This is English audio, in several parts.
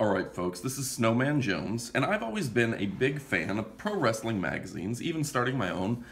Alright folks, this is Snowman Jones, and I've always been a big fan of pro wrestling magazines, even starting my own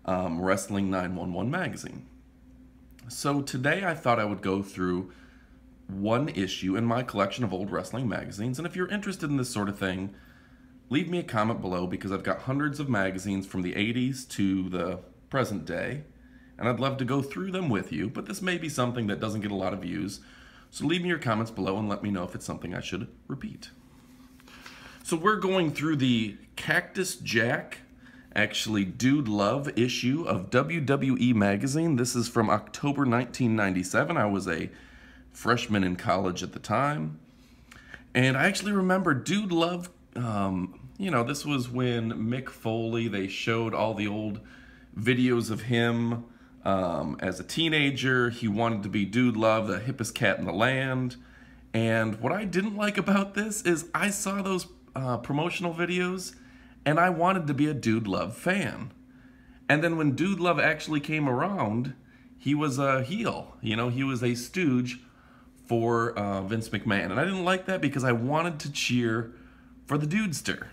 Wrestling 911 magazine. So today I thought I would go through one issue in my collection of old wrestling magazines, and if you're interested in this sort of thing, leave me a comment below because I've got hundreds of magazines from the 80s to the present day, and I'd love to go through them with you, but this may be something that doesn't get a lot of views. So leave me your comments below and let me know if it's something I should repeat. So we're going through the Cactus Jack, actually Dude Love issue of WWE Magazine. This is from October 1997. I was a freshman in college at the time. And I actually remember Dude Love, this was when Mick Foley, they showed all the old videos of him. As a teenager, he wanted to be Dude Love, the hippest cat in the land. And what I didn't like about this is I saw those promotional videos and I wanted to be a Dude Love fan. And then when Dude Love actually came around, he was a heel. You know, he was a stooge for Vince McMahon. And I didn't like that because I wanted to cheer for the Dudester.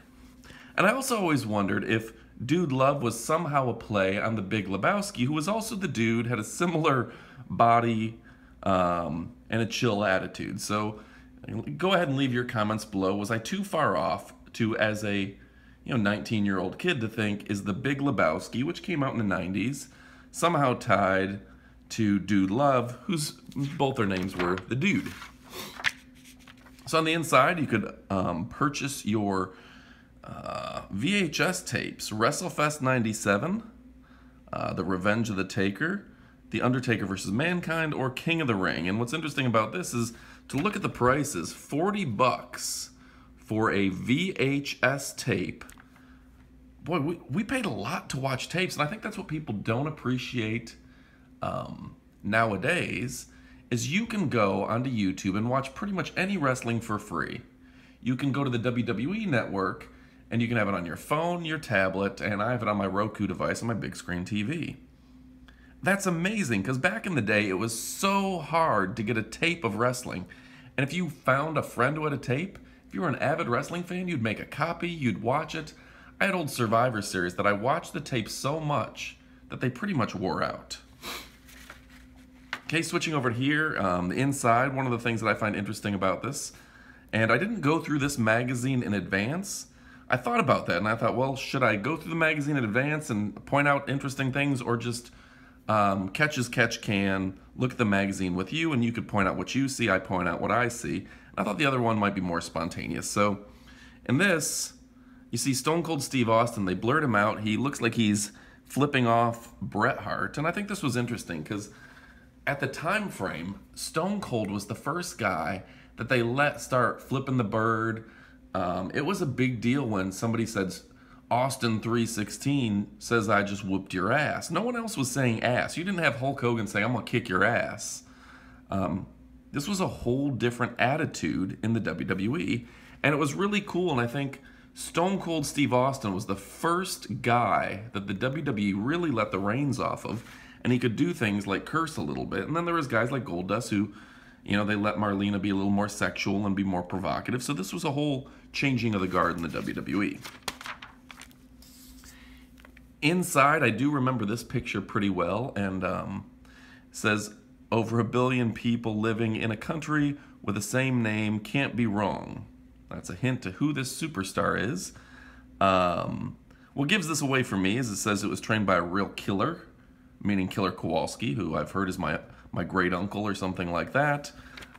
And I also always wondered if Dude Love was somehow a play on the Big Lebowski, who was also the dude, had a similar body and a chill attitude. So go ahead and leave your comments below. Was I too far off to, as a 19-year-old kid, to think, is the Big Lebowski, which came out in the 90s, somehow tied to Dude Love, whose both their names were the Dude? So on the inside, you could purchase your VHS tapes, WrestleFest 97, The Revenge of the Taker, The Undertaker vs. Mankind, or King of the Ring. And what's interesting about this is to look at the prices. 40 bucks for a VHS tape. Boy, we paid a lot to watch tapes, and I think that's what people don't appreciate nowadays, is you can go onto YouTube and watch pretty much any wrestling for free. You can go to the WWE network, and you can have it on your phone, your tablet, and I have it on my Roku device on my big screen TV. That's amazing, because back in the day, it was so hard to get a tape of wrestling. And if you found a friend who had a tape, if you were an avid wrestling fan, you'd make a copy, you'd watch it. I had old Survivor series that I watched the tape so much that they pretty much wore out. Okay, switching over here, the inside, one of the things that I find interesting about this, and I didn't go through this magazine in advance. I thought about that, and I thought, well, should I go through the magazine in advance and point out interesting things, or just catch as catch can, look at the magazine with you, and you could point out what you see, I point out what I see. And I thought the other one might be more spontaneous. So in this, you see Stone Cold Steve Austin. They blurred him out. He looks like he's flipping off Bret Hart, and I think this was interesting because at the time frame, Stone Cold was the first guy that they let start flipping the bird. It was a big deal when somebody said, Austin 316 says I just whooped your ass. No one else was saying ass. You didn't have Hulk Hogan say, I'm going to kick your ass. This was a whole different attitude in the WWE, and it was really cool, and I think Stone Cold Steve Austin was the first guy that the WWE really let the reins off of, and he could do things like curse a little bit. And then there was guys like Goldust who, they let Marlena be a little more sexual and be more provocative. So this was a whole changing of the guard in the WWE. Inside, I do remember this picture pretty well, and it says, over 1 billion people living in a country with the same name can't be wrong. That's a hint to who this superstar is. What gives this away for me is it says it was trained by a real killer, meaning Killer Kowalski, who I've heard is my great uncle or something like that.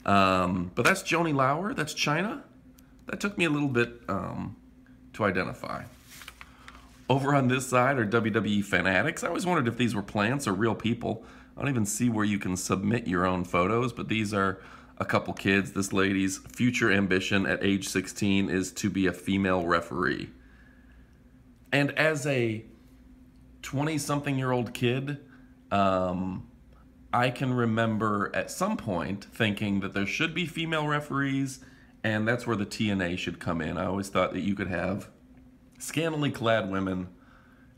But that's Joni Lauer, that's China. That took me a little bit to identify. Over on this side are WWE fanatics. I always wondered if these were plants or real people. I don't even see where you can submit your own photos, but these are a couple kids. This lady's future ambition at age 16 is to be a female referee. And as a 20-something-year-old kid, I can remember at some point thinking that there should be female referees, and that's where the TNA should come in. I always thought that you could have scantily clad women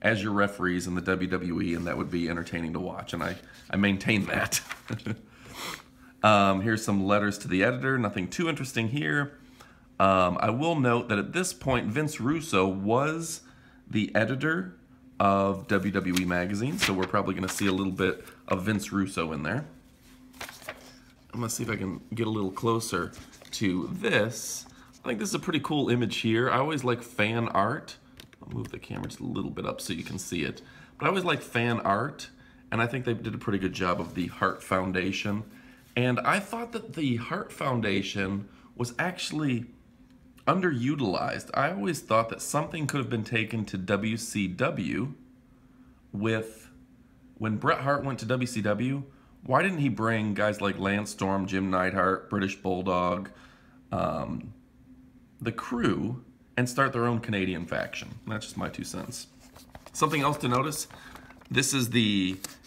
as your referees in the WWE, and that would be entertaining to watch, and I maintain that. Here's some letters to the editor, nothing too interesting here. I will note that at this point, Vince Russo was the editor of WWE Magazine, so we're probably going to see a little bit of Vince Russo in there. I'm going to see if I can get a little closer to this. I think this is a pretty cool image here. I always like fan art. I'll move the camera just a little bit up so you can see it. But I always like fan art, and I think they did a pretty good job of the Hart Foundation. And I thought that the Hart Foundation was actually underutilized. I always thought that something could have been taken to WCW with, when Bret Hart went to WCW, why didn't he bring guys like Lance Storm, Jim Neidhart, British Bulldog, the Crew, and start their own Canadian faction? That's just my 2 cents. Something else to notice, this is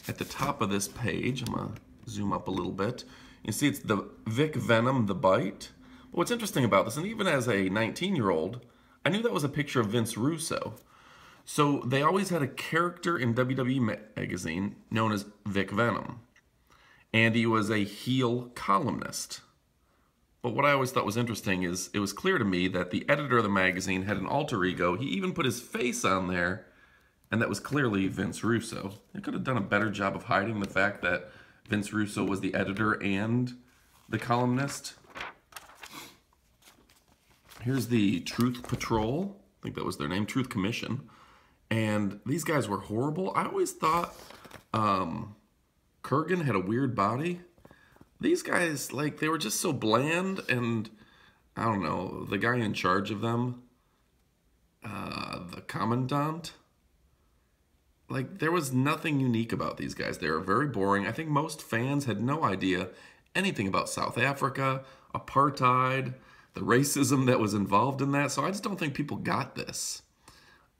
at the top of this page, I'm gonna zoom up a little bit. You see it's the Vic Venom, the Bite. But what's interesting about this, and even as a 19-year-old, I knew that was a picture of Vince Russo. So they always had a character in WWE Magazine known as Vic Venom. And he was a heel columnist. But what I always thought was interesting is it was clear to me that the editor of the magazine had an alter ego. He even put his face on there, and that was clearly Vince Russo. They could have done a better job of hiding the fact that Vince Russo was the editor and the columnist. Here's the Truth Patrol. I think that was their name, Truth Commission. And these guys were horrible. I always thought Kurgan had a weird body. These guys, like, they were just so bland, and I don't know, the guy in charge of them, the Commandant, like, there was nothing unique about these guys. They were very boring. I think most fans had no idea anything about South Africa, apartheid, the racism that was involved in that, so I just don't think people got this.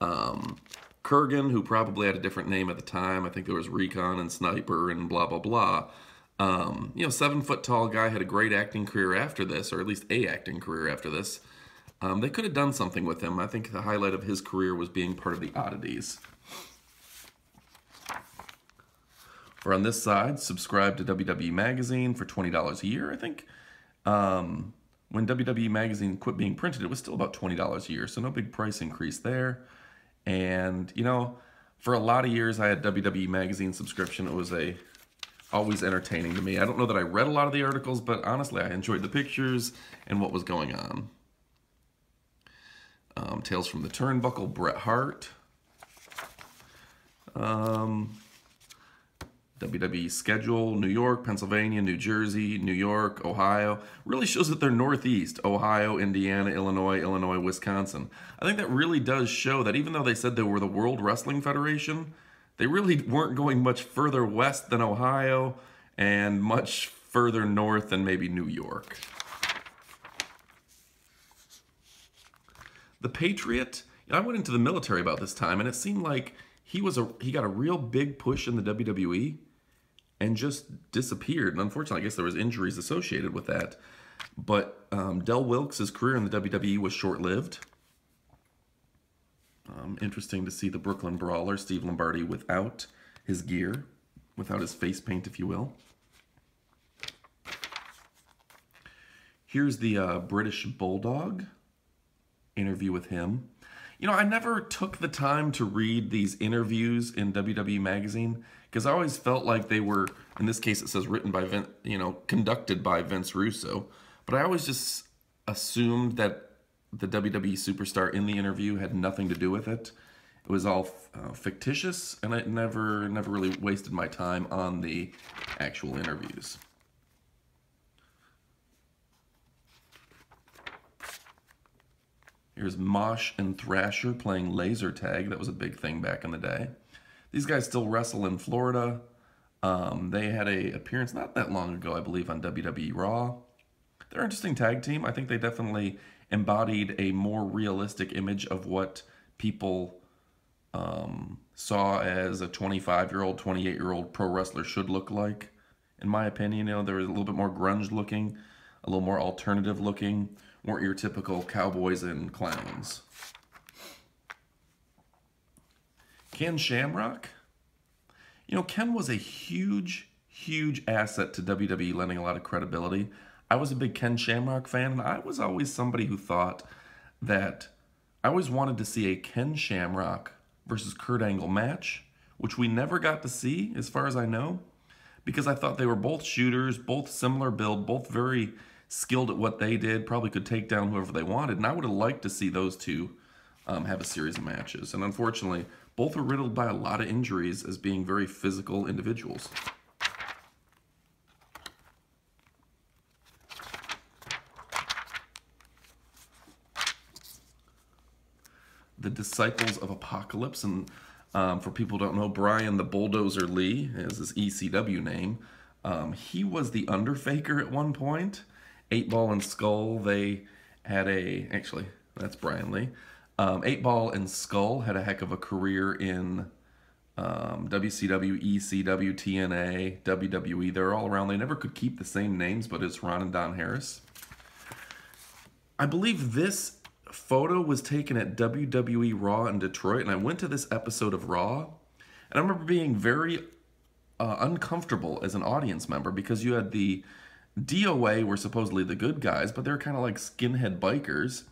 Kurgan, who probably had a different name at the time, I think there was Recon and Sniper and blah, blah, blah. You know, 7-foot-tall guy, had a great acting career after this, or at least a acting career after this. They could have done something with him. I think the highlight of his career was being part of the Oddities. Or on this side, subscribe to WWE Magazine for $20 a year. I think when WWE Magazine quit being printed, it was still about $20 a year, so no big price increase there. And, you know, for a lot of years, I had WWE Magazine subscription. It was always entertaining to me. I don't know that I read a lot of the articles, but honestly, I enjoyed the pictures and what was going on. Tales from the Turnbuckle, Bret Hart. WWE schedule, New York, Pennsylvania, New Jersey, New York, Ohio. Really shows that they're Northeast. Ohio, Indiana, Illinois, Wisconsin. I think that really does show that even though they said they were the World Wrestling Federation, they really weren't going much further west than Ohio and much further north than maybe New York. The Patriot, I went into the military about this time, and it seemed like he got a real big push in the WWE and just disappeared. And unfortunately, I guess there was injuries associated with that. But Del Wilkes' career in the WWE was short-lived. Interesting to see the Brooklyn Brawler, Steve Lombardi, without his gear, without his face paint, if you will. Here's the British Bulldog, interview with him. You know, I never took the time to read these interviews in WWE Magazine because I always felt like they were, in this case it says written by conducted by Vince Russo, but I always just assumed that the WWE superstar in the interview had nothing to do with it. It was all fictitious, and I never really wasted my time on the actual interviews. Here's Mosh and Thrasher playing laser tag. That was a big thing back in the day. These guys still wrestle in Florida. They had an appearance not that long ago, I believe, on WWE Raw. They're an interesting tag team. I think they definitely embodied a more realistic image of what people saw as a 25-year-old, 28-year-old pro wrestler should look like. In my opinion, you know, they were a little bit more grunge looking, a little more alternative looking, weren't your typical cowboys and clowns. Ken Shamrock. You know, Ken was a huge asset to WWE, lending a lot of credibility. I was a big Ken Shamrock fan, and I was always somebody who thought that I always wanted to see a Ken Shamrock versus Kurt Angle match, which we never got to see, as far as I know, because I thought they were both shooters, both similar build, both very skilled at what they did, probably could take down whoever they wanted, and I would have liked to see those two have a series of matches. And unfortunately, both were riddled by a lot of injuries as being very physical individuals. The Disciples of Apocalypse, and for people who don't know, Bryan the Bulldozer Lee is his ECW name. He was the Underfaker at one point. 8-Ball and Skull, they had actually, that's Bryan Lee. 8-Ball and Skull had a heck of a career in WCW, ECW, TNA, WWE. They're all around. They never could keep the same names, but it's Ron and Don Harris. I believe this photo was taken at WWE Raw in Detroit, and I went to this episode of Raw, and I remember being very uncomfortable as an audience member because you had the DOA were supposedly the good guys, but they're kind of like skinhead bikers.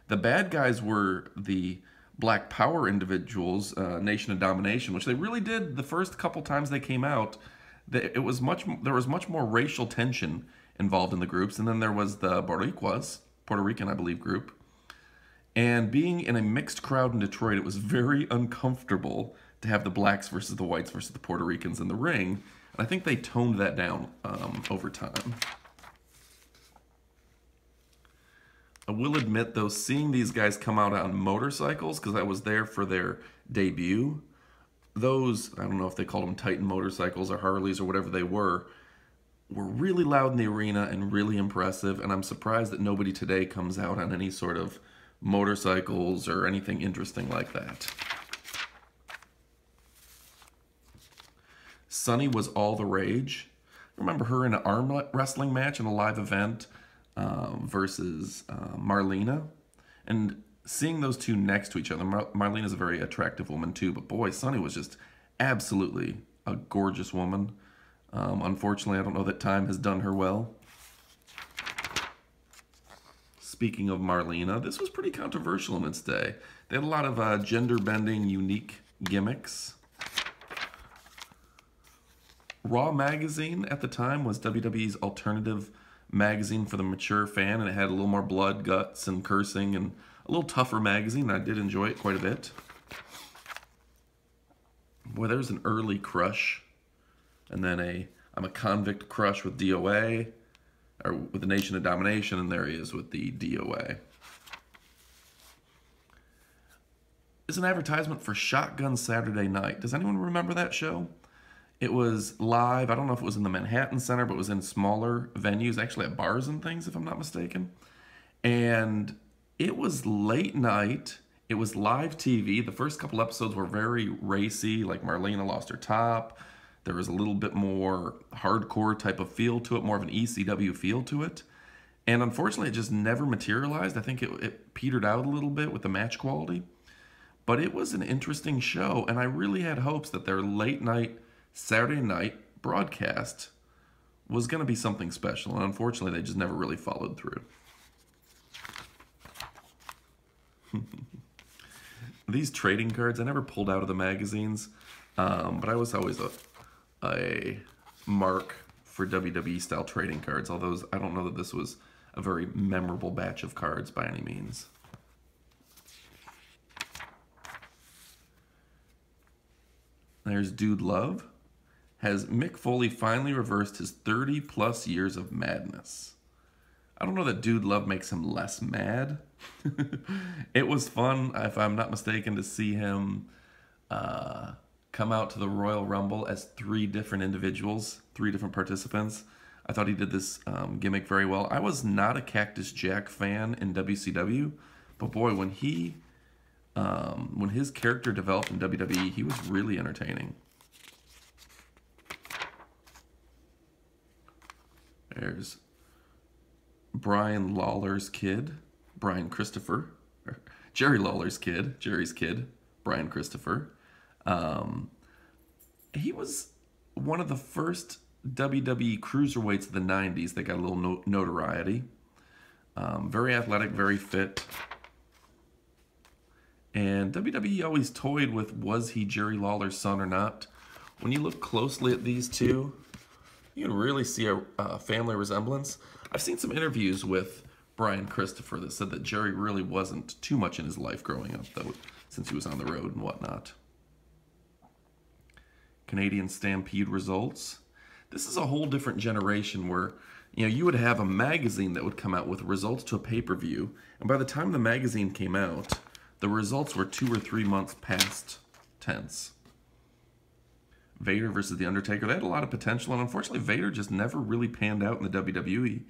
The bad guys were the Black Power individuals, Nation of Domination, which they really did the first couple times they came out. There was much more racial tension involved in the groups, and then there was the Boricuas, Puerto Rican, I believe, group. And being in a mixed crowd in Detroit, it was very uncomfortable to have the blacks versus the whites versus the Puerto Ricans in the ring. And I think they toned that down over time. I will admit, though, seeing these guys come out on motorcycles, because I was there for their debut, those, I don't know if they called them Titan motorcycles or Harleys or whatever they were really loud in the arena and really impressive, and I'm surprised that nobody today comes out on any sort of motorcycles or anything interesting like that. Sunny was all the rage. I remember her in an arm wrestling match in a live event versus Marlena. And seeing those two next to each other, Marlena's a very attractive woman too, but boy, Sunny was just absolutely a gorgeous woman. Unfortunately, I don't know that time has done her well. Speaking of Marlena, this was pretty controversial in its day. They had a lot of gender-bending, unique gimmicks. Raw magazine at the time was WWE's alternative magazine for the mature fan, and it had a little more blood, guts, and cursing, and a little tougher magazine. I did enjoy it quite a bit. Boy, there's an early crush, and then I'm a convict crush with DOA, or with the Nation of Domination, and there he is with the DOA. It's an advertisement for Shotgun Saturday Night. Does anyone remember that show? It was live. I don't know if it was in the Manhattan Center, but it was in smaller venues, actually at bars and things, if I'm not mistaken. And it was late night. It was live TV. The first couple episodes were very racy, like Marlena lost her top. There was a little bit more hardcore type of feel to it, more of an ECW feel to it. And unfortunately, it just never materialized. I think it petered out a little bit with the match quality. But it was an interesting show, and I really had hopes that their late night Saturday night broadcast was going to be something special, and unfortunately they just never really followed through. These trading cards, I never pulled out of the magazines, but I was always a mark for WWE style trading cards, although I don't know that this was a very memorable batch of cards by any means. There's Dude Love. Has Mick Foley finally reversed his 30-plus years of madness? I don't know that Dude Love makes him less mad. It was fun, if I'm not mistaken, to see him come out to the Royal Rumble as 3 different individuals, 3 different participants. I thought he did this gimmick very well. I was not a Cactus Jack fan in WCW, but boy, when his character developed in WWE, he was really entertaining. There's Brian Lawler's kid, Brian Christopher. Jerry Lawler's kid, Jerry's kid, Brian Christopher. He was one of the first WWE cruiserweights of the 90s. They got a little notoriety. Very athletic, very fit. And WWE always toyed with, was he Jerry Lawler's son or not? When you look closely at these two, you can really see a family resemblance. I've seen some interviews with Bryan Christopher that said that Jerry really wasn't too much in his life growing up, though, since he was on the road and whatnot. Canadian Stampede results. This is a whole different generation where, you know, you would have a magazine that would come out with results to a pay-per-view, and by the time the magazine came out, the results were 2 or 3 months past tense. Vader versus The Undertaker. They had a lot of potential, and unfortunately, Vader just never really panned out in the WWE.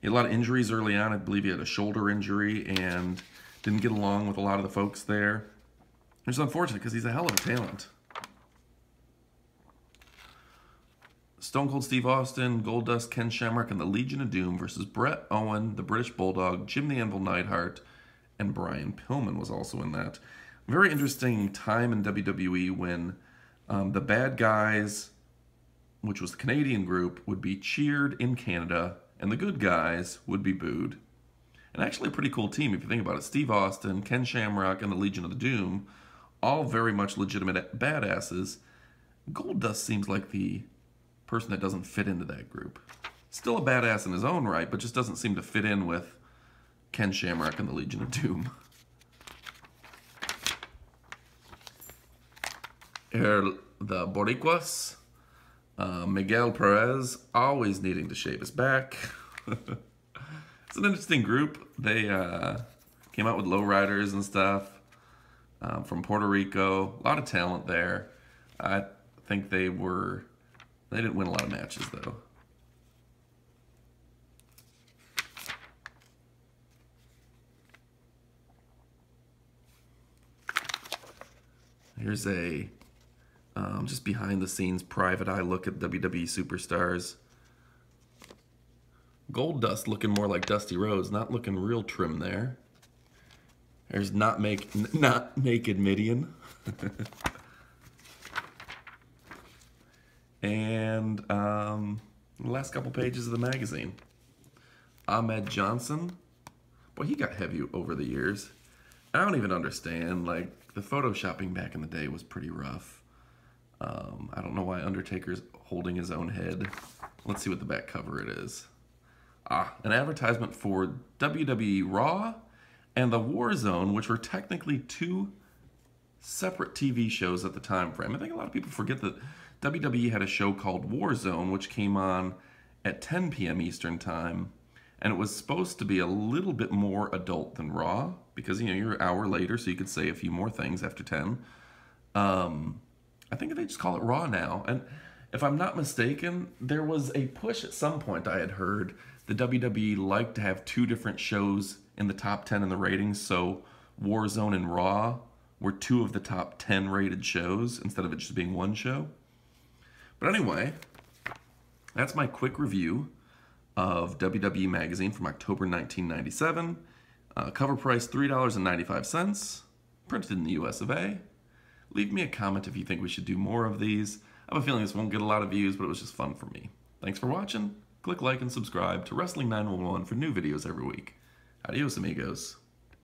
He had a lot of injuries early on. I believe he had a shoulder injury and didn't get along with a lot of the folks there. It's unfortunate because he's a hell of a talent. Stone Cold Steve Austin, Goldust, Ken Shamrock, and the Legion of Doom versus Bret Owen, the British Bulldog, Jim the Anvil Neidhart, and Brian Pillman was also in that. Very interesting time in WWE when the bad guys, which was the Canadian group, would be cheered in Canada, and the good guys would be booed. And actually a pretty cool team if you think about it. Steve Austin, Ken Shamrock, and the Legion of the Doom, all very much legitimate badasses. Goldust seems like the person that doesn't fit into that group. Still a badass in his own right, but just doesn't seem to fit in with Ken Shamrock and the Legion of Doom. The Boricuas, Miguel Perez, always needing to shave his back. It's an interesting group. They came out with lowriders and stuff from Puerto Rico. A lot of talent there. I think they didn't win a lot of matches though. Here's a just behind the scenes private eye look at WWE superstars. Goldust looking more like Dusty Rhodes, not looking real trim there. There's not naked Midian. And the last couple pages of the magazine. Ahmed Johnson. Boy, he got heavy over the years. I don't even understand, like, the photoshopping back in the day was pretty rough. I don't know why Undertaker's holding his own head. Let's see what the back cover it is. An advertisement for WWE Raw and the Warzone, which were technically 2 separate TV shows at the time frame. I think a lot of people forget that WWE had a show called Warzone, which came on at 10 p.m. Eastern Time, and it was supposed to be a little bit more adult than Raw, because, you know, you're an hour later, so you could say a few more things after 10. I think they just call it Raw now. And if I'm not mistaken, there was a push at some point I had heard the WWE liked to have 2 different shows in the top 10 in the ratings, so Warzone and Raw were 2 of the top 10 rated shows instead of it just being 1 show. But anyway, that's my quick review of WWE Magazine from October 1997. Cover price $3.95, printed in the US of A. Leave me a comment if you think we should do more of these. I have a feeling this won't get a lot of views, but it was just fun for me. Thanks for watching. Click like and subscribe to Wrestling 911 for new videos every week. Adios, amigos.